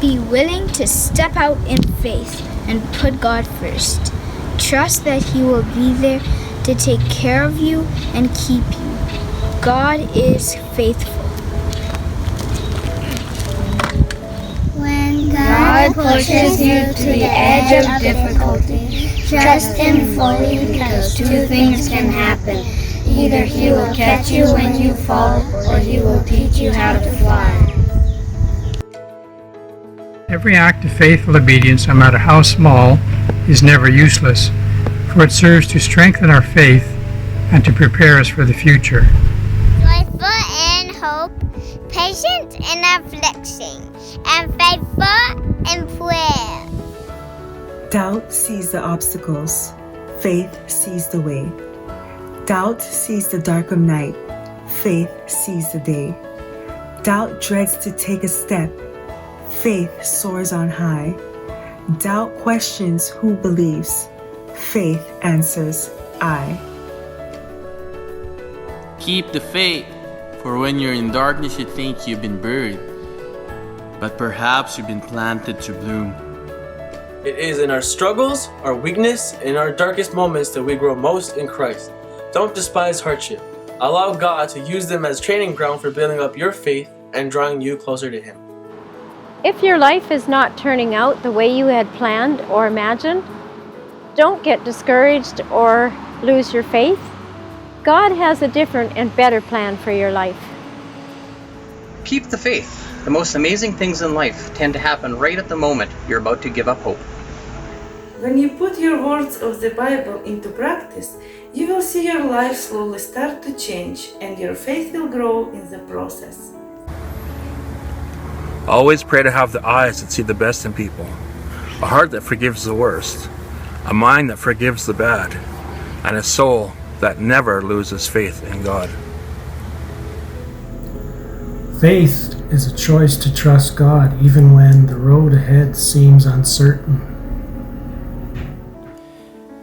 Be willing to step out in faith and put God first. Trust that He will be there to take care of you and keep you. God is faithful. When God pushes you to the edge of difficulty, trust Him fully because two things can happen. Either He will catch you when you fall, or He will teach you how to fly. Every act of faithful obedience, no matter how small, is never useless, for it serves to strengthen our faith and to prepare us for the future. Joyful in hope, patient in affliction, and faithful in prayer. Doubt sees the obstacles, faith sees the way. Doubt sees the dark of night, faith sees the day. Doubt dreads to take a step, faith soars on high. Doubt questions who believes, faith answers I. Keep the faith, for when you're in darkness you think you've been buried, but perhaps you've been planted to bloom. It is in our struggles, our weakness, and our darkest moments that we grow most in Christ. Don't despise hardship. Allow God to use them as training ground for building up your faith and drawing you closer to Him. If your life is not turning out the way you had planned or imagined, don't get discouraged or lose your faith. God has a different and better plan for your life. Keep the faith. The most amazing things in life tend to happen right at the moment you're about to give up hope. When you put your words of the Bible into practice, you will see your life slowly start to change and your faith will grow in the process. Always pray to have the eyes that see the best in people, a heart that forgives the worst, a mind that forgives the bad, and a soul that never loses faith in God. Faith is a choice to trust God even when the road ahead seems uncertain.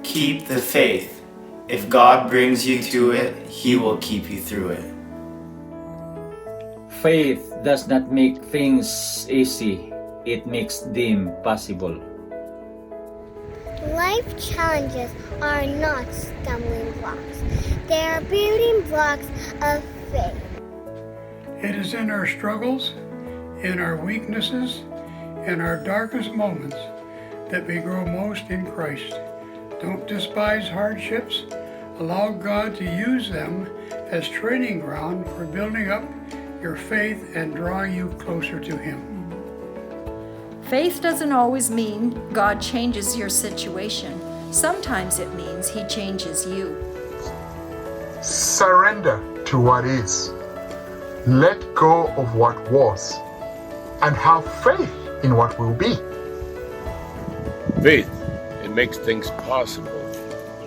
Keep the faith. If God brings you to it, He will keep you through it. Faith does not make things easy, it makes them possible. Life challenges are not stumbling blocks. They are building blocks of faith. It is in our struggles, in our weaknesses, in our darkest moments that we grow most in Christ. Don't despise hardships. Allow God to use them as training ground for building up your faith and drawing you closer to Him. Faith doesn't always mean God changes your situation. Sometimes it means He changes you. Surrender to what is. Let go of what was. And have faith in what will be. Faith, it makes things possible,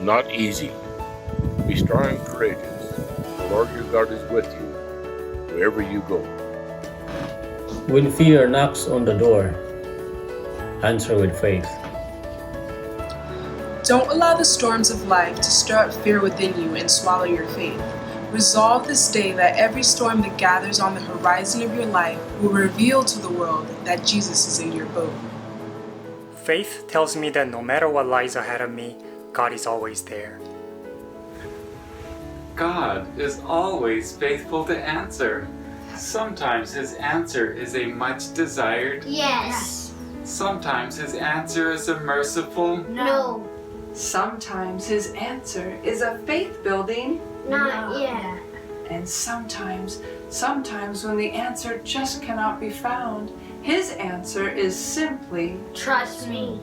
not easy. Be strong and courageous. The Lord your God is with you wherever you go. When fear knocks on the door, answer with faith. Don't allow the storms of life to stir up fear within you and swallow your faith. Resolve this day that every storm that gathers on the horizon of your life will reveal to the world that Jesus is in your boat. Faith tells me that no matter what lies ahead of me, God is always there. God is always faithful to answer. Sometimes His answer is a much desired Yes. Sometimes His answer is a merciful No. Sometimes His answer is a faith-building Not yet. And sometimes when the answer just cannot be found, His answer is simply Trust me.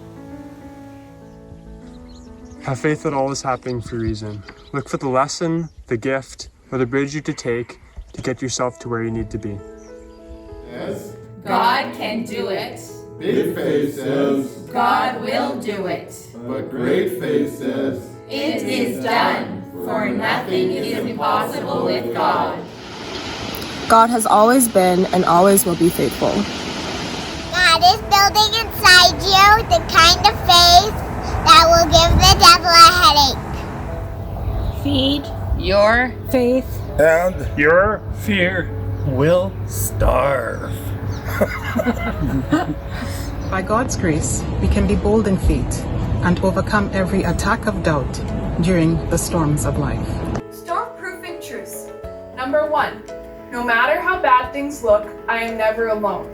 Have faith that all is happening for a reason. Look for the lesson, the gift, or the bridge you to take to get yourself to where you need to be. Yes. God can do it. Big faith says God will do it. But great faith says it is done, for nothing is impossible with God. God has always been and always will be faithful. God is building inside you the kind of faith that will give the devil a headache. Feed your faith, and your fear will starve. By God's grace, we can be bold in faith and overcome every attack of doubt during the storms of life. Storm-proofing truths. Number 1, no matter how bad things look, I am never alone.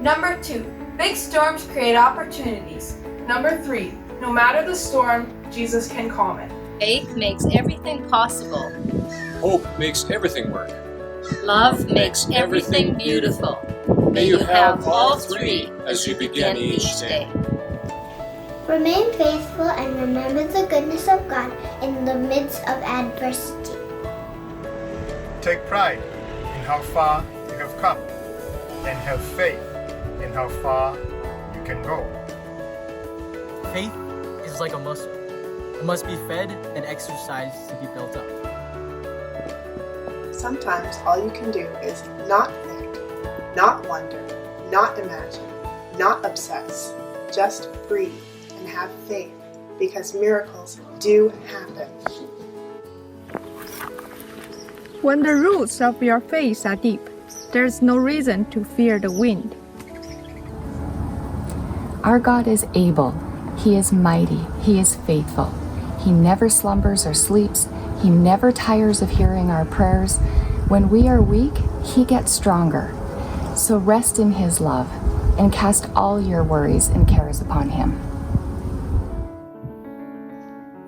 Number 2, big storms create opportunities. Number 3, no matter the storm, Jesus can calm it. Faith makes everything possible. Hope makes everything work. Love makes everything beautiful. May you have all three as you begin each day. Remain faithful and remember the goodness of God in the midst of adversity. Take pride in how far you have come and have faith in how far you can go. Faith is like a muscle. It must be fed and exercised to be built up. Sometimes all you can do is not think, not wonder, not imagine, not obsess. Just breathe and have faith, because miracles do happen. When the roots of your faith are deep, there's no reason to fear the wind. Our God is able. He is mighty. He is faithful. He never slumbers or sleeps. He never tires of hearing our prayers. When we are weak, He gets stronger. So rest in His love and cast all your worries and cares upon Him.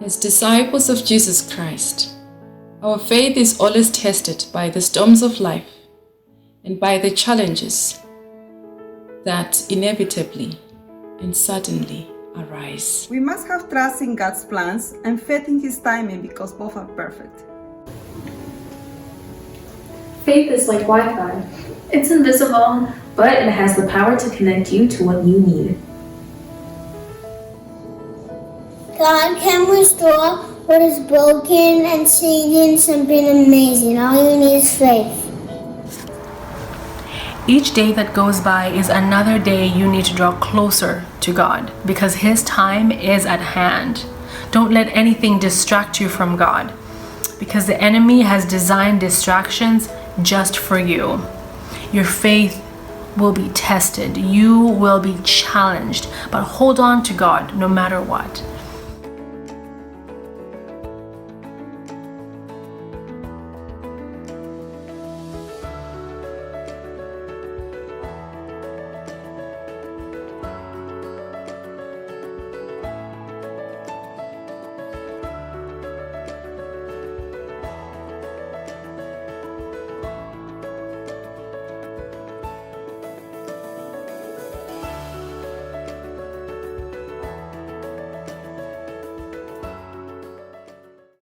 As disciples of Jesus Christ, our faith is always tested by the storms of life and by the challenges that inevitably and suddenly arise. We must have trust in God's plans and faith in His timing, because both are perfect. Faith is like Wi-Fi. It's invisible, but it has the power to connect you to what you need. God can restore what is broken and see in something amazing. All you need is faith. Each day that goes by is another day you need to draw closer to God, because His time is at hand. Don't let anything distract you from God, because the enemy has designed distractions just for you. Your faith will be tested. You will be challenged, but hold on to God no matter what.